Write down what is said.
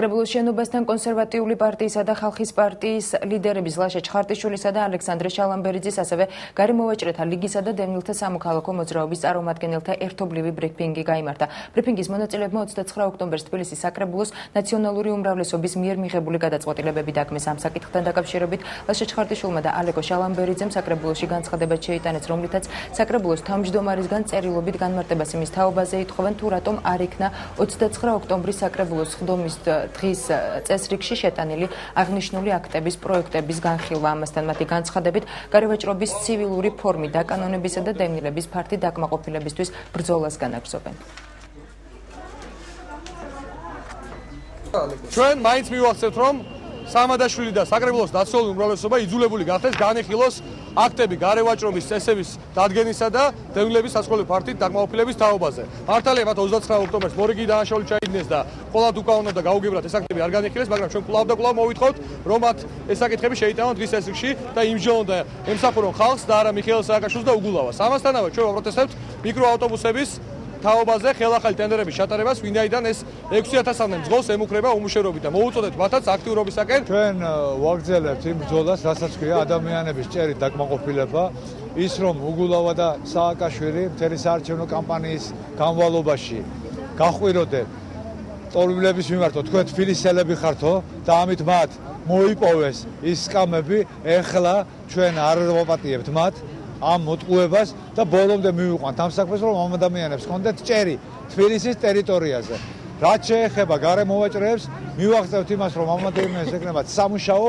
საკრებულოს შენობასთან კონსერვატიული პარტიისა და ხალხის პარტიის ლიდერების ლაშა ჩხარტიშვილისა და ალექსანდრე შალამბერიძის, ასევე გარემოვაჭრეთა ლიგისა და დევნილთა სამოქალაქო მოძრაობის წარმომადგენელთა ერთობლივი ბრიფინგი გაიმართა. ბრიფინგის მონაწილეებმა 29 ოქტომბერს თბილისის საკრებულოს ნაციონალური უმრავლესობის მიერ მიღებული გადაწყვეტილებები დაგმეს. ამ საკითხთან დაკავშირებით ლაშა ჩხარტიშვილმა და ალეკო შალამბერიძემ საკრებულოში განცხადება შეიტანეს, რომლითაც საკრებულოს თავმჯდომარისგან წერილობით განმარტებას იმის თაობაზე ითხოვენ, თუ რატომ არ იქნა 29 ოქტომბრის საკრებულოს ხდომის დღის წესრიგში შეტანილი აღნიშნული აქტების პროექტების განხილვა. ამასთან მათი განცხადებით გარევაჭრობის ცივილური ფორმი დაკანონებისა და დევნილების ფართი დაკმაყოფილებისთვის ბრძოლას განაგრძობენ. ჩვენ მაინც მივახცევთ, რომ სამადაშვილი და საკრებულოს ნაციონალური უმრავლესობა იძულებული გახდეს განეხილოს აქტები გარევაჭრობის წესების დადგენისა და დევნილების სასწავლო ფართით დაკმაყოფილების თაობაზე. მართალია მათ 29 ოქტომბერს მორიგი დანაშაული ჩაიდინეს და ყოველად უკანონო და გაუგებრად ეს აქტები არ განეხილეს, მაგრამ ჩვენ კვლავ და კვლავ მოვითხოვთ, რომ მათ ეს საკითხები შეიტანონ დღის წესრიგში და იმჯერონ და ემსახურონ ხალხს და არა მიხეილ სააკაშვილს და უგულავას. ამასთანავე ჩვენ ვაპროტესტებთ მიკროავტობუსების თაობაზე ხელახალი ტენდერების ჩატარებას, ვინაიდან ეს 6000-მდე მძღოლს ემუქრება უმუშევრობით და მოუწოდეთ მათაც აქტიურობისაკენ. ჩვენ ვაგრძელებთ იმ ბრძოლას, რასაც ქვია ადამიანების ჭერით დაკმაყოფილება, ის რომ უგულავა და სააკაშვილი მთელი საარჩევნო კამპანიის განმავლობაში გაყვიროდეთ ტორმილების მიმართო, თქვენ თბილისელები ხართო და ამით მათ მოიპოვეს ის სკამები, ეხლა ჩვენ არ ვაპატიებთ მათ ამ მოტყუებას და ბოლომდე მივიყვანთ ამ საქმეს, რომ ამ ადამიანებს ჰქონდეთ ჭერი თბილისის ტერიტორიაზე. რაც შეეხება გარემოვაჭრეებს, მივახცევთ იმას, რომ ამ ადამიანებს ეკნებათ სამუშაო